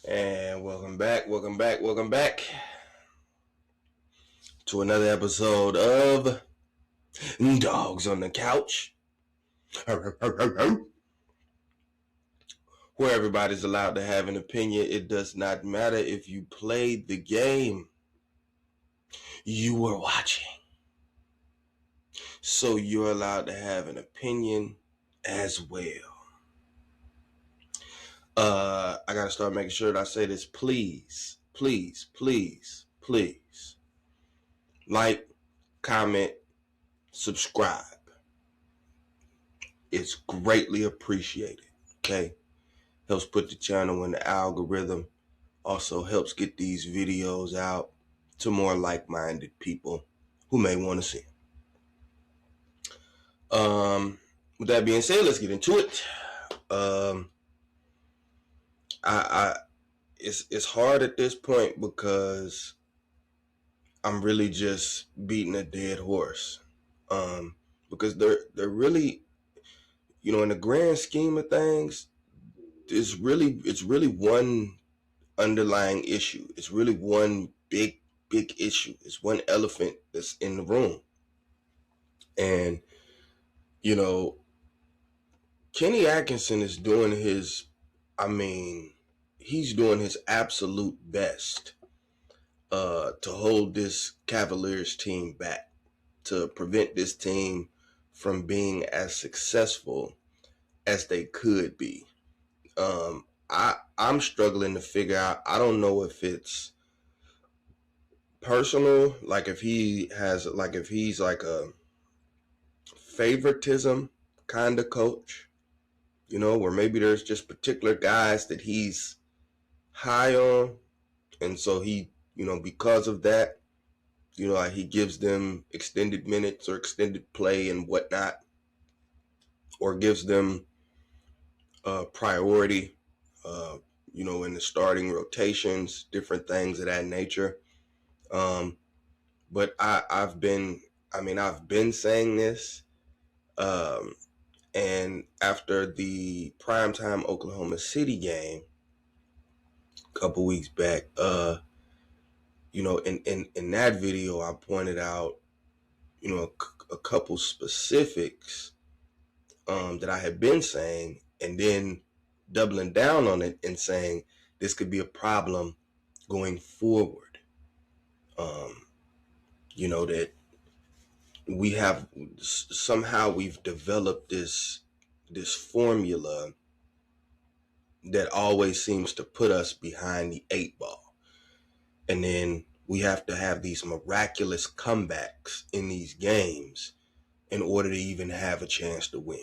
And welcome back to another episode of Dogs on the Couch, where everybody's allowed to have an opinion. It does not matter if you played the game you were watching. So you're allowed to have an opinion as well. I gotta start making sure that I say this. Please, please, please, please. Like, comment, subscribe. It's greatly appreciated. Okay. Helps put the channel in the algorithm. Also helps get these videos out to more like-minded people who may want to see them. With that being said, let's get into it. I it's hard at this point because I'm really just beating a dead horse. Because they're really, in the grand scheme of things, it's really one underlying issue. It's really one big issue. It's one elephant that's in the room. And, you know, Kenny Atkinson is doing he's doing his absolute best to hold this Cavaliers team back, to prevent this team from being as successful as they could be. I'm struggling to figure out. I don't know if it's personal, like if he's like a favoritism kind of coach, where maybe there's just particular guys that he's high on, and so he, because of that, like he gives them extended minutes or extended play and whatnot, or gives them priority, in the starting rotations, different things of that nature. But I've been saying this, and after the primetime Oklahoma City game a couple weeks back, in that video, I pointed out, a couple specifics that I had been saying, and then doubling down on it and saying this could be a problem going forward. That we've developed this formula that always seems to put us behind the 8 ball, and then we have to have these miraculous comebacks in these games in order to even have a chance to win.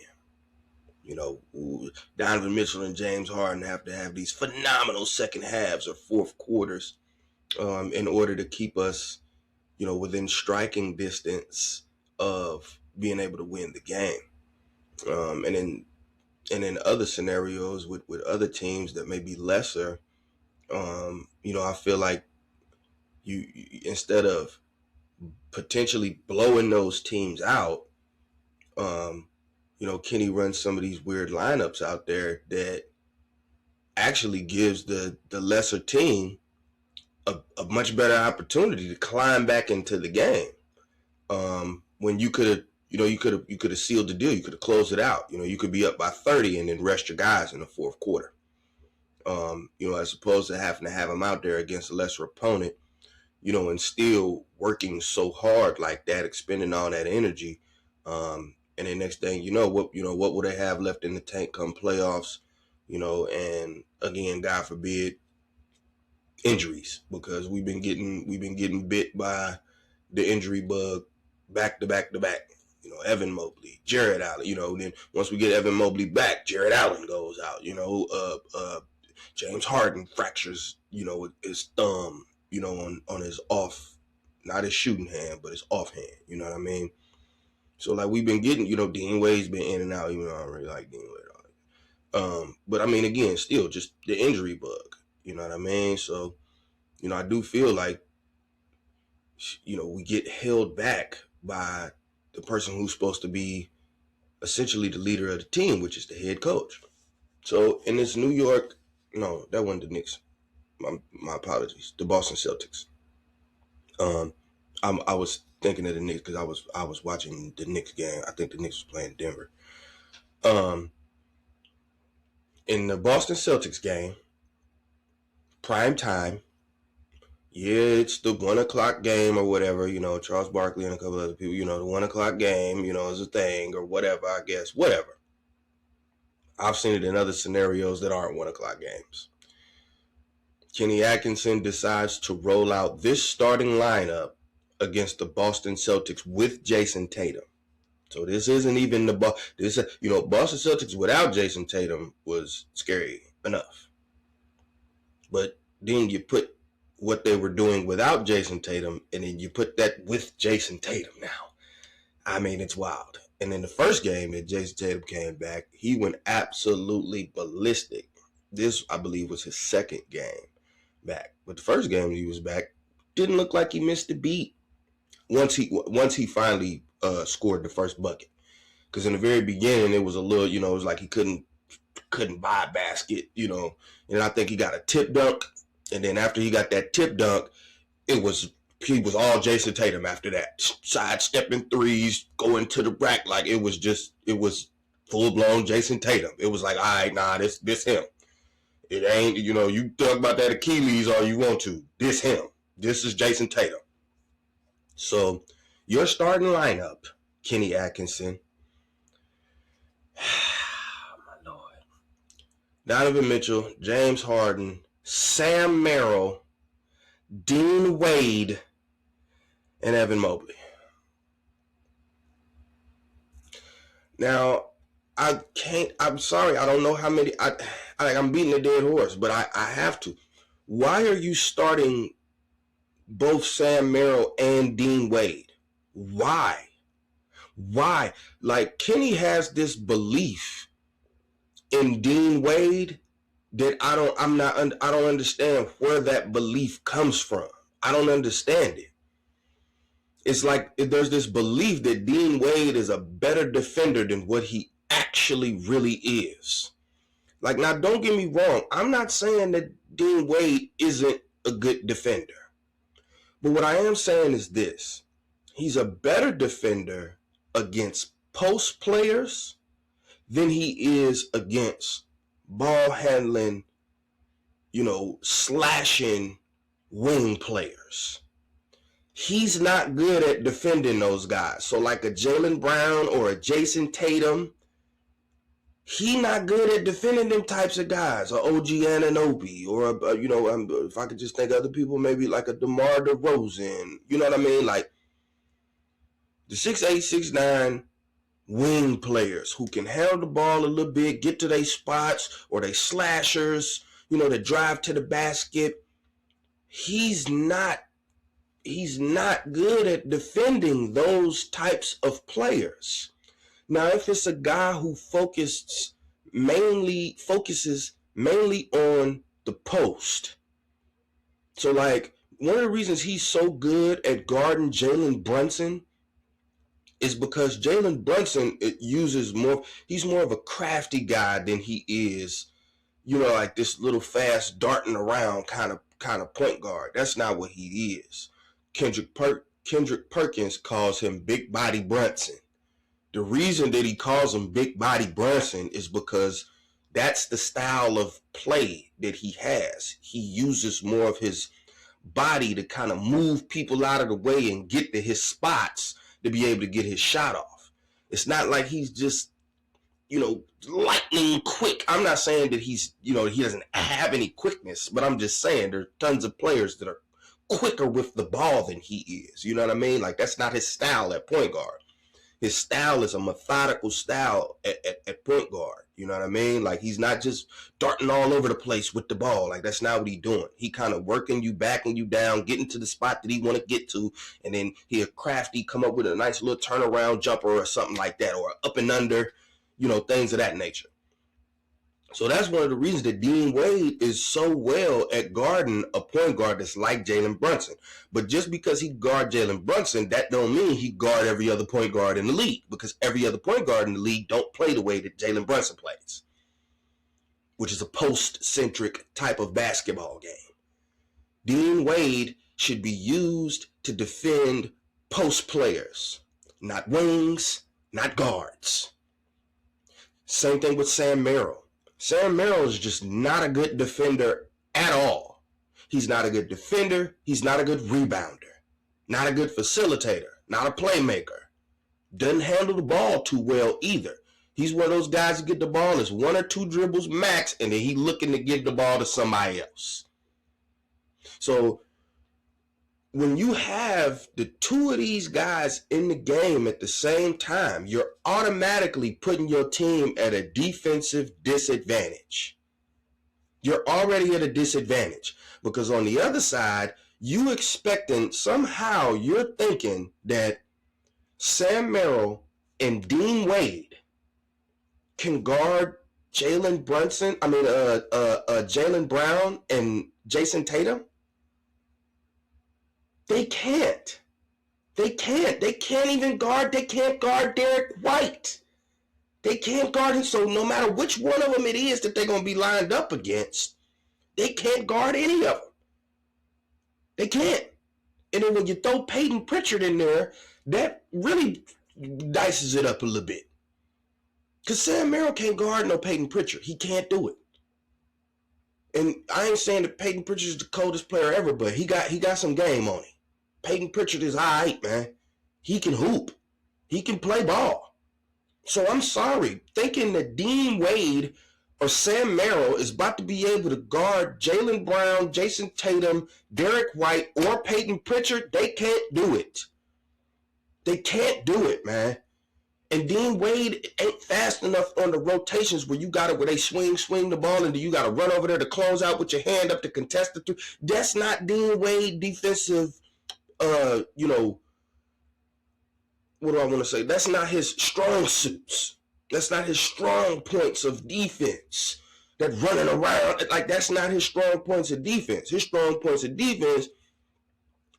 Donovan Mitchell and James Harden have to have these phenomenal second halves or fourth quarters in order to keep us, within striking distance of being able to win the game. And in other scenarios with other teams that may be lesser, I feel like you instead of potentially blowing those teams out, Kenny runs some of these weird lineups out there that actually gives the lesser team a much better opportunity to climb back into the game. When you could have, you could have sealed the deal. You could have closed it out. You could be up by 30 and then rest your guys in the fourth quarter. As opposed to having to have them out there against a lesser opponent, and still working so hard like that, expending all that energy. And then next thing what will they have left in the tank come playoffs? And again, God forbid, injuries, because we've been getting bit by the injury bug back to back to back. Evan Mobley, Jared Allen. Then once we get Evan Mobley back, Jared Allen goes out. James Harden fractures, his thumb, on his off, not his shooting hand, but his off hand. You know what I mean? So like we've been getting, Dean Wade's been in and out. I don't really like Dean Wade. But I mean, again, still just the injury bug. You know what I mean? So, I do feel like, we get held back by the person who's supposed to be essentially the leader of the team, which is the head coach. So in this New York, no, that wasn't the Knicks. My apologies. The Boston Celtics. Um, I was thinking of the Knicks because I was watching the Knicks game. I think the Knicks was playing Denver. Um, in the Boston Celtics game, prime time. Yeah, it's the 1 o'clock game or whatever. Charles Barkley and a couple other people. The 1 o'clock game. Is a thing or whatever. I guess whatever. I've seen it in other scenarios that aren't 1 o'clock games. Kenny Atkinson decides to roll out this starting lineup against the Boston Celtics with Jason Tatum. So this isn't even the Boston Celtics without Jason Tatum was scary enough. But then you put what they were doing without Jason Tatum, and then you put that with Jason Tatum now. I mean, it's wild. And in the first game that Jason Tatum came back, he went absolutely ballistic. This, I believe, was his second game back. But the first game he was back, didn't look like he missed a beat once he finally scored the first bucket. Because in the very beginning, it was a little, it was like he couldn't buy a basket, and I think he got a tip dunk. And then after he got that tip dunk, he was all Jason Tatum after that. Sidestepping threes, going to the rack. Like it was full-blown Jason Tatum. It was like, all right, nah, this him. It ain't, you talk about that Achilles all you want to. This him. This is Jason Tatum. So your starting lineup, Kenny Atkinson. My Lord. Donovan Mitchell, James Harden, Sam Merrill, Dean Wade, and Evan Mobley. Now, I'm sorry, I don't know how many, I'm beating a dead horse, but I have to. Why are you starting both Sam Merrill and Dean Wade? Why? Like, Kenny has this belief in Dean Wade that I don't understand where that belief comes from. I don't understand it. It's like there's this belief that Dean Wade is a better defender than what he actually really is. Like, now, don't get me wrong. I'm not saying that Dean Wade isn't a good defender. But what I am saying is this. He's a better defender against post players than he is against ball handling, slashing wing players. He's not good at defending those guys. So like a Jaylen Brown or a Jason Tatum, he not good at defending them types of guys. Or OG Anunoby, or if I could just think of other people, maybe like a DeMar DeRozan. You know what I mean? Like the 6'8", 6'9" wing players who can handle the ball a little bit, get to their spots, or they slashers, that drive to the basket. He's not good at defending those types of players. Now, if it's a guy who focuses mainly on the post. So, like, one of the reasons he's so good at guarding Jalen Brunson is because Jalen Brunson he's more of a crafty guy than he is, like this little fast darting around kind of point guard. That's not what he is. Kendrick Perkins calls him Big Body Brunson. The reason that he calls him Big Body Brunson is because that's the style of play that he has. He uses more of his body to kind of move people out of the way and get to his spots to be able to get his shot off. It's not like he's just, lightning quick. I'm not saying that he's, he doesn't have any quickness, but I'm just saying there are tons of players that are quicker with the ball than he is. You know what I mean? Like, that's not his style at point guard. His style is a methodical style at point guard. You know what I mean? Like, he's not just darting all over the place with the ball. Like, that's not what he's doing. He kind of working you, backing you down, getting to the spot that he want to get to, and then he'll crafty come up with a nice little turnaround jumper or something like that, or up and under, things of that nature. So that's one of the reasons that Dean Wade is so well at guarding a point guard that's like Jalen Brunson. But just because he guard Jalen Brunson, that don't mean he guard every other point guard in the league, because every other point guard in the league don't play the way that Jalen Brunson plays, which is a post-centric type of basketball game. Dean Wade should be used to defend post players, not wings, not guards. Same thing with Sam Merrill. Sam Merrill is just not a good defender at all. He's not a good defender. He's not a good rebounder. Not a good facilitator. Not a playmaker. Doesn't handle the ball too well either. He's one of those guys who get the ball as 1 or 2 dribbles max, and then he's looking to give the ball to somebody else. So when you have the 2 of these guys in the game at the same time, you're automatically putting your team at a defensive disadvantage. You're already at a disadvantage because on the other side, you expecting somehow you're thinking that Sam Merrill and Dean Wade can guard Jalen Brown and Jason Tatum. They can't. They can't even guard. They can't guard Derek White. They can't guard him. So no matter which one of them it is that they're going to be lined up against, they can't guard any of them. They can't. And then when you throw Peyton Pritchard in there, that really dices it up a little bit. Because Sam Merrill can't guard no Peyton Pritchard. He can't do it. And I ain't saying that Peyton Pritchard is the coldest player ever, but he got some game on him. Peyton Pritchard is all right, man. He can hoop. He can play ball. So I'm sorry. Thinking that Dean Wade or Sam Merrill is about to be able to guard Jaylen Brown, Jason Tatum, Derek White, or Peyton Pritchard, they can't do it. They can't do it, man. And Dean Wade ain't fast enough on the rotations where they swing the ball, and you got to run over there to close out with your hand up to contest the three. That's not Dean Wade defensive, what do I want to say? That's not his strong suits. That's not his strong points of defense. That running around, like that's not his strong points of defense. His strong points of defense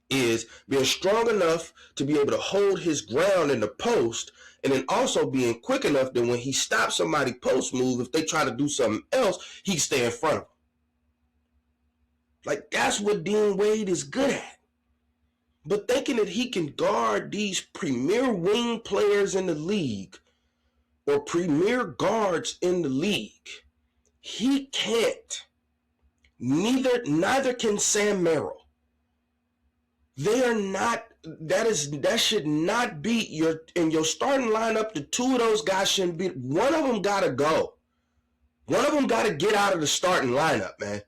is being strong enough to be able to hold his ground in the post, and then also being quick enough that when he stops somebody post move, if they try to do something else, he can stay in front of them. Like that's what Dean Wade is good at. But thinking that he can guard these premier wing players in the league or premier guards in the league, he can't. Neither can Sam Merrill. They are not. That should not be in your starting lineup. The 2 of those guys shouldn't be. One of them gotta go. One of them gotta get out of the starting lineup, man.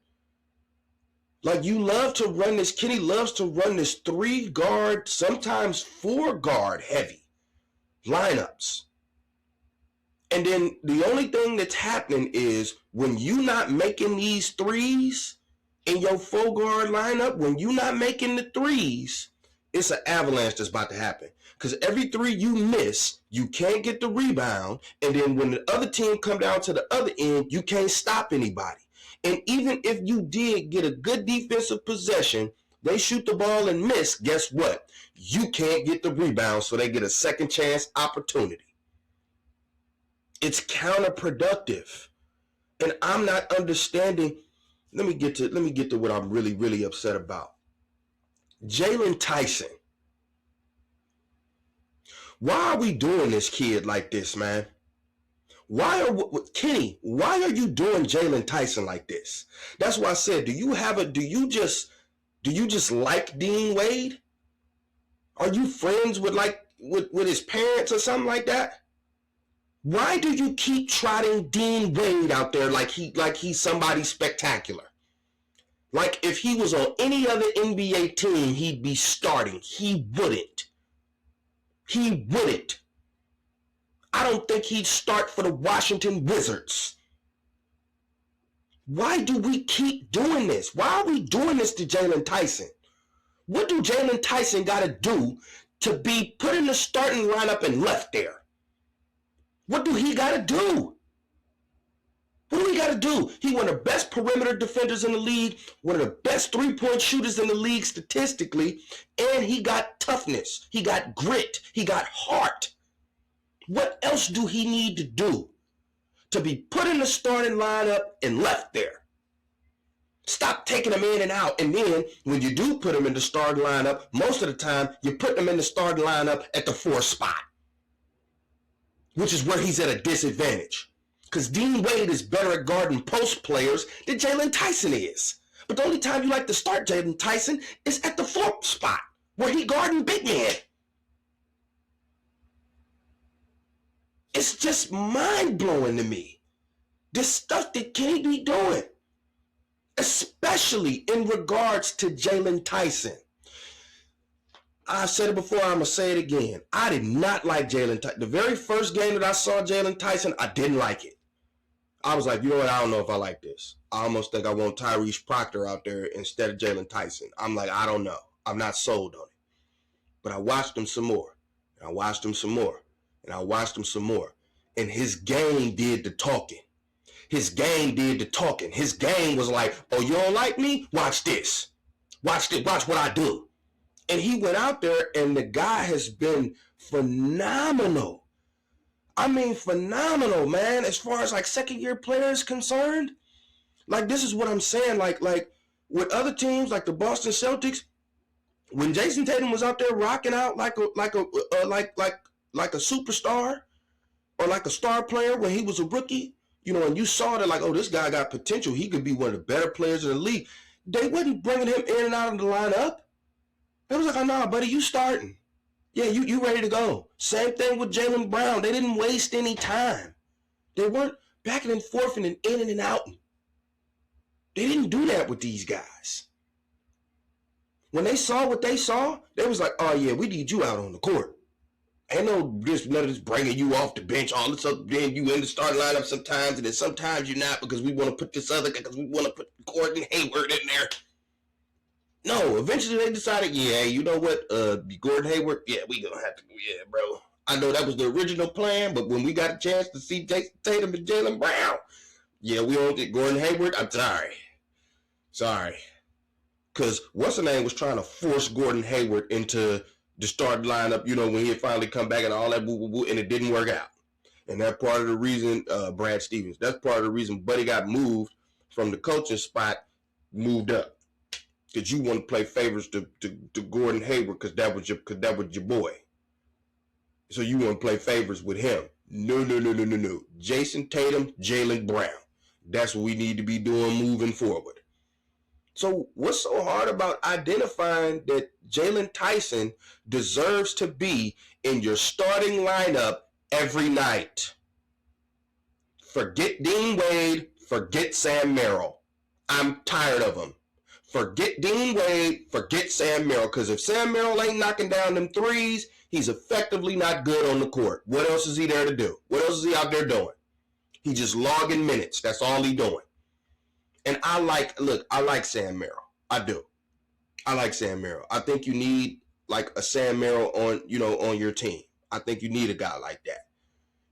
Like you love to run this. Kenny loves to run this 3 guard, sometimes 4 guard heavy lineups. And then the only thing that's happening is when you not making these threes in your 4 guard lineup, when you not making the threes, it's an avalanche that's about to happen. Because every 3 you miss, you can't get the rebound. And then when the other team come down to the other end, you can't stop anybody. And even if you did get a good defensive possession, they shoot the ball and miss, guess what? You can't get the rebound, so they get a second chance opportunity. It's counterproductive. And I'm not understanding. Let me get to what I'm really, really upset about. Jaylen Tyson. Why are we doing this kid like this, man? Kenny, why are you doing Jaylen Tyson like this? That's why I said, do you just like Dean Wade? Are you friends with his parents or something like that? Why do you keep trotting Dean Wade out there like he's somebody spectacular? Like if he was on any other NBA team, he'd be starting. He wouldn't. I don't think he'd start for the Washington Wizards. Why do we keep doing this? Why are we doing this to Jaylen Tyson? What do Jaylen Tyson got to do to be put in the starting lineup and left there? What do he got to do? What do we got to do? He's one of the best perimeter defenders in the league, one of the best 3-point shooters in the league statistically, and he got toughness. He got grit. He got heart. What else do he need to do to be put in the starting lineup and left there? Stop taking them in and out. And then when you do put them in the starting lineup, most of the time you put them in the starting lineup at the 4th spot, which is where he's at a disadvantage. Because Dean Wade is better at guarding post players than Jaylen Tyson is. But the only time you like to start Jaylen Tyson is at the 4th spot, where he guarding big men. It's just mind-blowing to me, this stuff that Kenny be doing, especially in regards to Jaylen Tyson. I've said it before, I'm going to say it again. I did not like Jaylen Tyson. The very first game that I saw Jaylen Tyson, I didn't like it. I was like, you know what, I don't know if I like this. I almost think I want Tyrese Proctor out there instead of Jaylen Tyson. I'm like, I don't know. I'm not sold on it. But I watched him some more. And I watched him some more. And I watched him some more. And his game did the talking. His game did the talking. His game was like, oh, you don't like me? Watch this. Watch this. Watch what I do. And he went out there, and the guy has been phenomenal. I mean, phenomenal, man, as far as like second-year players concerned. Like, this is what I'm saying. Like with other teams, like the Boston Celtics, when Jason Tatum was out there rocking out like a superstar or like a star player when he was a rookie, you know, and you saw that like, oh, this guy got potential. He could be one of the better players in the league. They wasn't bringing him in and out of the lineup. They was like, oh, nah, buddy, you starting. Yeah, you ready to go. Same thing with Jaylen Brown. They didn't waste any time. They weren't backing and forth and in and out. They didn't do that with these guys. When they saw what they saw, they was like, oh, yeah, we need you out on the court. Ain't none of this bringing you off the bench, all this other, then you in the starting lineup sometimes, and then sometimes you're not because we want to put this other guy, because we want to put Gordon Hayward in there. No, eventually they decided, yeah, you know what, Gordon Hayward, yeah, we gonna have to, yeah, bro. I know that was the original plan, but when we got a chance to see Jason Tatum and Jaylen Brown, yeah, we don't get Gordon Hayward. I'm sorry, because what's the name was trying to force Gordon Hayward into the starting lineup, you know, when he had finally come back and all that boo, and it didn't work out. And that's part of the reason, Brad Stevens, that's part of the reason Buddy got moved from the coaching spot, moved up. Because you want to play favors to Gordon Hayward because that was your boy. So you want to play favors with him. No. Jason Tatum, Jaylen Brown. That's what we need to be doing moving forward. So what's so hard about identifying that Jaylen Tyson deserves to be in your starting lineup every night? Forget Dean Wade. Forget Sam Merrill. I'm tired of them. Forget Dean Wade, forget Sam Merrill, because if Sam Merrill ain't knocking down them threes, he's effectively not good on the court. What else is he there to do? What else is he out there doing? He just logging minutes. That's all he doing. And I like Sam Merrill. I do. I like Sam Merrill. I think you need like a Sam Merrill on your team. I think you need a guy like that.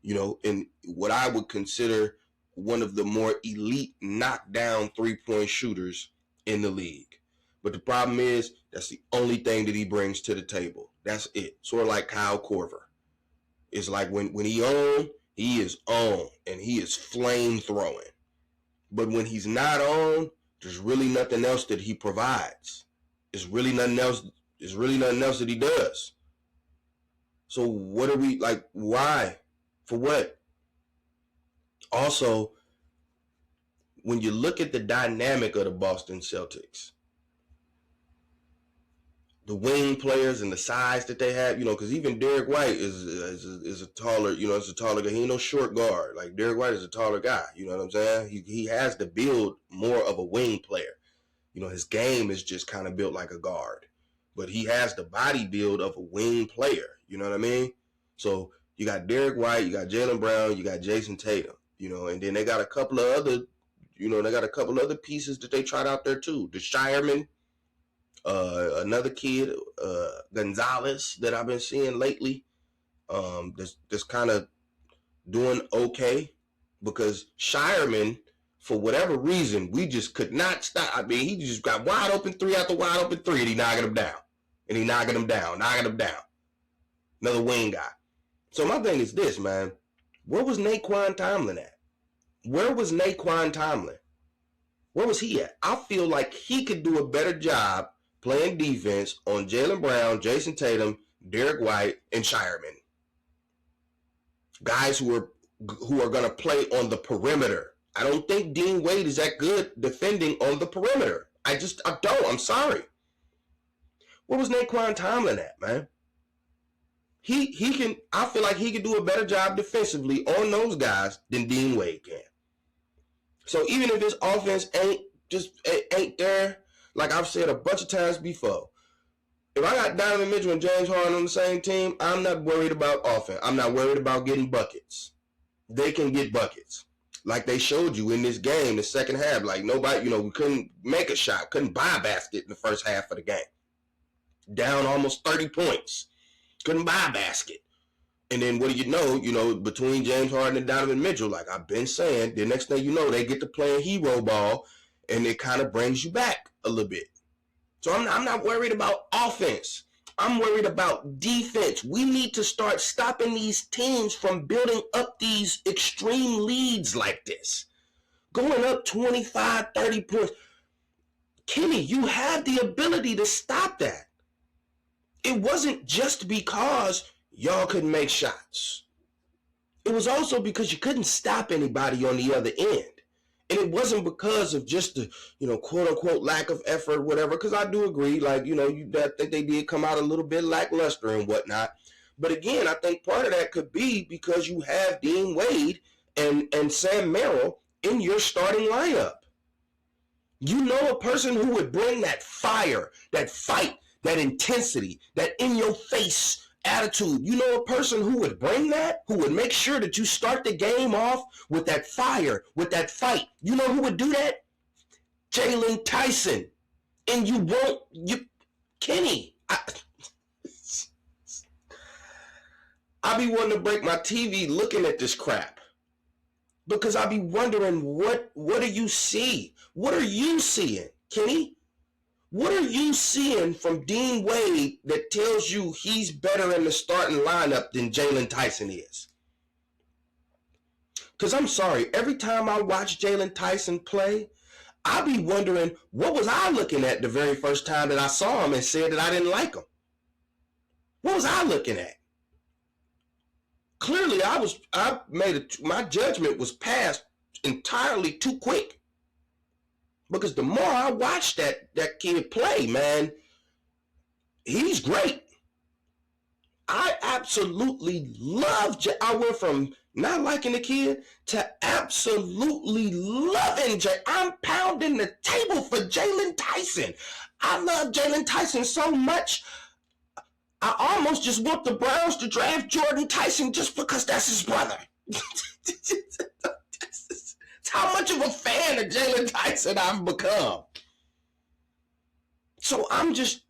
You know, and what I would consider one of the more elite knockdown three-point shooters in the league. But the problem is that's the only thing that he brings to the table. That's it. Sort of like Kyle Korver. It's like when he on, he is on and he is flame throwing. But when he's not on, there's really nothing else that he provides. It's really nothing else. There's really nothing else that he does. So what are we like? Why? For what? Also, when you look at the dynamic of the Boston Celtics, the wing players and the size that they have, you know, because even Derek White is a taller, you know, it's a taller guy. He ain't no short guard. Like Derek White is a taller guy. You know what I'm saying? He has to build more of a wing player. You know, his game is just kind of built like a guard, but he has the body build of a wing player. You know what I mean? So you got Derek White, you got Jaylen Brown, you got Jason Tatum. You know, and then they got a couple of other pieces that they tried out there too. The Shireman, another kid, Gonzalez that I've been seeing lately. That's kind of doing okay because Shireman, for whatever reason, we just could not stop. I mean, he just got wide open three after wide open three, and he knocking them down, knocking them down. Another wing guy. So my thing is this, man. Where was Naquan Tomlin at? Where was Naquan Tomlin? Where was he at? I feel like he could do a better job playing defense on Jaylen Brown, Jason Tatum, Derek White, and Shireman. Guys who are going to play on the perimeter. I don't think Dean Wade is that good defending on the perimeter. I don't. I'm sorry. Where was Naquan Tomlin at, man? He can. I feel like he can do a better job defensively on those guys than Dean Wade can. So even if his offense ain't there, like I've said a bunch of times before, if I got Donovan Mitchell and James Harden on the same team, I'm not worried about offense. I'm not worried about getting buckets. They can get buckets. Like they showed you in this game, the second half. Like nobody, we couldn't make a shot, couldn't buy a basket in the first half of the game. Down almost 30 points. Couldn't buy a basket. And then what do you know, between James Harden and Donovan Mitchell, like I've been saying, the next thing you know, they get to playing hero ball, and it kind of brings you back a little bit. So I'm not worried about offense. I'm worried about defense. We need to start stopping these teams from building up these extreme leads like this. Going up 25, 30 points. Kenny, you have the ability to stop that. It wasn't just because y'all couldn't make shots. It was also because you couldn't stop anybody on the other end. And it wasn't because of just the, quote unquote lack of effort, whatever, because I do agree, I think they did come out a little bit lackluster and whatnot. But again, I think part of that could be because you have Dean Wade and Sam Merrill in your starting lineup. You know a person who would bring that fire, that fight, that intensity, that in-your-face attitude. You know a person who would bring that, who would make sure that you start the game off with that fire, with that fight. You know who would do that? Jaylen Tyson. And Kenny. I be wanting to break my TV looking at this crap. Because I be wondering, what do you see? What are you seeing, Kenny? What are you seeing from Dean Wade that tells you he's better in the starting lineup than Jaylen Tyson is? Because I'm sorry, every time I watch Jaylen Tyson play, I be wondering, what was I looking at the very first time that I saw him and said that I didn't like him? What was I looking at? Clearly, my judgment was passed entirely too quick. Because the more I watch that kid play, man, he's great. I absolutely love I went from not liking the kid to absolutely loving Jay. I'm pounding the table for Jaylen Tyson. I love Jaylen Tyson so much, I almost just want the Browns to draft Jordan Tyson just because that's his brother. How much of a fan of Jaylen Tyson I've become. So I'm just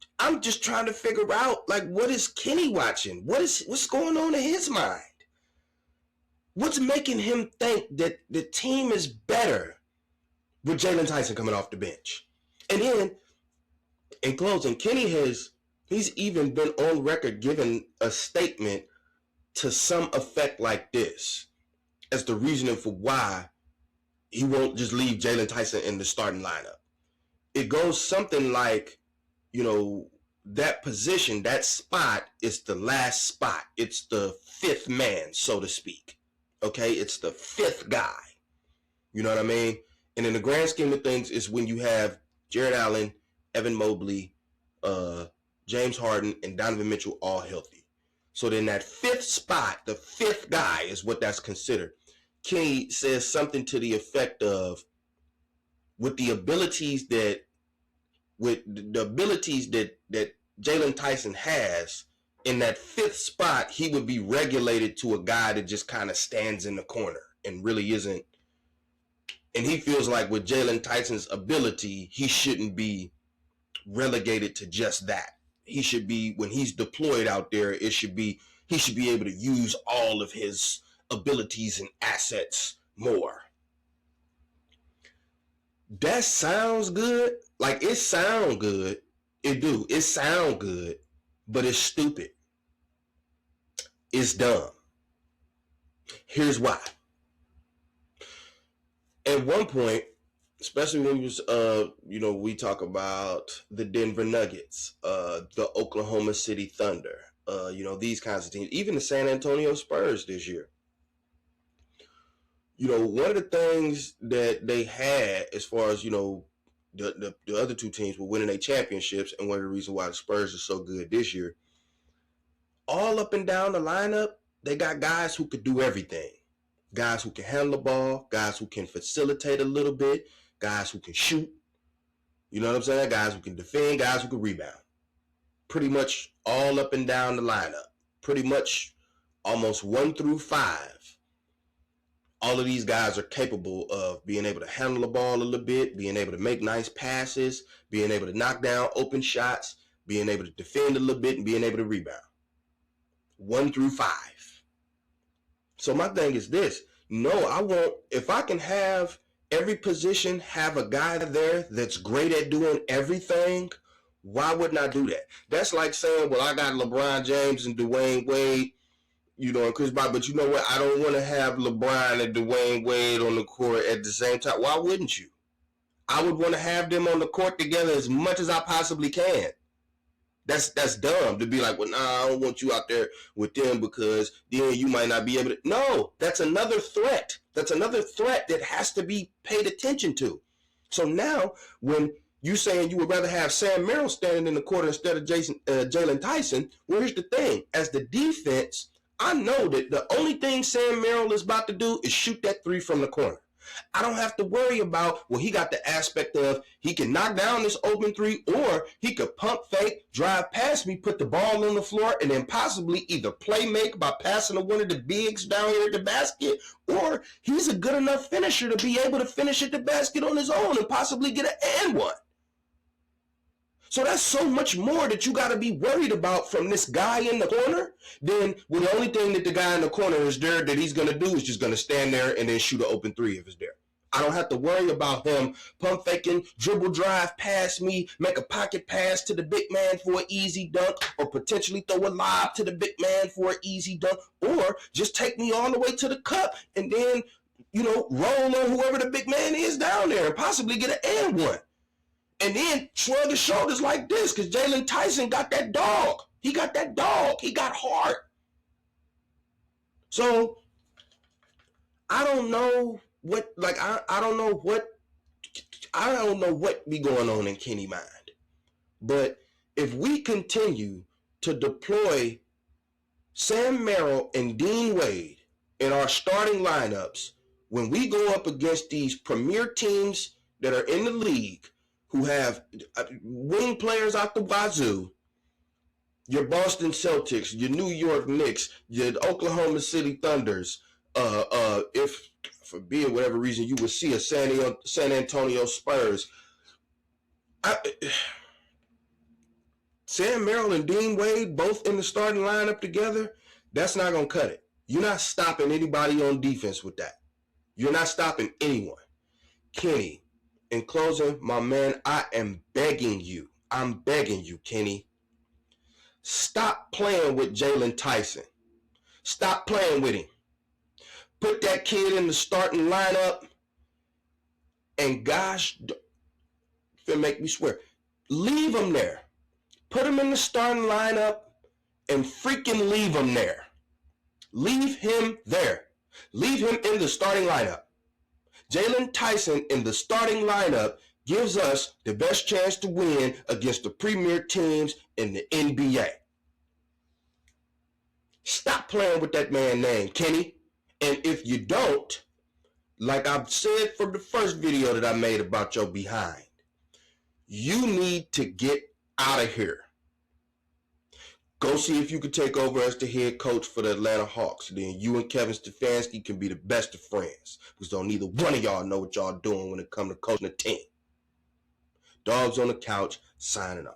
trying to figure out, what is Kenny watching? What's going on in his mind? What's making him think that the team is better with Jaylen Tyson coming off the bench? And then, in closing, he's even been on record giving a statement to some effect like this as the reasoning for why he won't just leave Jaylen Tyson in the starting lineup. It goes something like, that position, that spot is the last spot. It's the fifth man, so to speak. Okay? It's the fifth guy. You know what I mean? And in the grand scheme of things, it's when you have Jared Allen, Evan Mobley, James Harden, and Donovan Mitchell all healthy. So then that fifth spot, the fifth guy, is what that's considered. Kenny says something to the effect of, with the abilities that Jaylen Tyson has, in that fifth spot, he would be regulated to a guy that just kind of stands in the corner and really isn't. And he feels like with Jaylen Tyson's ability, he shouldn't be relegated to just that. He should be, when he's deployed out there, he should be able to use all of his abilities and assets more. That sounds good. It sound good. It sound good, but it's stupid. It's dumb. Here's why. At one point, especially when we talk about the Denver Nuggets, the Oklahoma City Thunder, these kinds of teams, even the San Antonio Spurs this year. One of the things that they had as far as, the other two teams were winning their championships, and one of the reasons why the Spurs are so good this year, all up and down the lineup, they got guys who could do everything. Guys who can handle the ball, guys who can facilitate a little bit, guys who can shoot. You know what I'm saying? Guys who can defend, guys who can rebound. Pretty much all up and down the lineup. Pretty much almost 1 through 5. All of these guys are capable of being able to handle the ball a little bit, being able to make nice passes, being able to knock down open shots, being able to defend a little bit, and being able to rebound. 1 through 5. So my thing is this. No, if I can have every position have a guy there that's great at doing everything, why wouldn't I do that? That's like saying, well, I got LeBron James and Dwayne Wade, and Chris Bosh, but you know what? I don't want to have LeBron and Dwayne Wade on the court at the same time. Why wouldn't you? I would want to have them on the court together as much as I possibly can. That's dumb to be like, well, nah, I don't want you out there with them because then you might not be able to. No, that's another threat. That's another threat that has to be paid attention to. So now, when you saying you would rather have Sam Merrill standing in the court instead of Jaylen Tyson, well, here's the thing. As the defense, I know that the only thing Sam Merrill is about to do is shoot that 3 from the corner. I don't have to worry about, well, he got the aspect of he can knock down this open 3, or he could pump fake, drive past me, put the ball on the floor, and then possibly either play make by passing to one of the bigs down here at the basket, or he's a good enough finisher to be able to finish at the basket on his own and possibly get an and one. So that's so much more that you got to be worried about from this guy in the corner than when the only thing that the guy in the corner is there that he's going to do is just going to stand there and then shoot an open 3 if it's there. I don't have to worry about him pump faking, dribble drive past me, make a pocket pass to the big man for an easy dunk, or potentially throw a lob to the big man for an easy dunk, or just take me all the way to the cup and then, roll on whoever the big man is down there and possibly get an and one. And then shrug his shoulders like this because Jaylen Tyson got that dog. He got that dog. He got heart. So I don't know what, I don't know what be going on in Kenny's mind. But if we continue to deploy Sam Merrill and Dean Wade in our starting lineups when we go up against these premier teams that are in the league, who have wing players out the wazoo, your Boston Celtics, your New York Knicks, your Oklahoma City Thunders, if for being whatever reason you would see a San Antonio Spurs, Sam Merrill and Dean Wade both in the starting lineup together, that's not going to cut it. You're not stopping anybody on defense with that. You're not stopping anyone. Kenny, in closing, my man, I am begging you. I'm begging you, Kenny. Stop playing with Jaylen Tyson. Stop playing with him. Put that kid in the starting lineup. And gosh, it'll make me swear. Leave him there. Put him in the starting lineup and freaking leave him there. Leave him there. Leave him in the starting lineup. Jaylen Tyson in the starting lineup gives us the best chance to win against the premier teams in the NBA. Stop playing with that man's name, Kenny. And if you don't, like I've said from the first video that I made about your behind, you need to get out of here. Go see if you can take over as the head coach for the Atlanta Hawks. Then you and Kevin Stefanski can be the best of friends. Because don't neither one of y'all know what y'all doing when it comes to coaching a team. Dogs on the couch, signing off.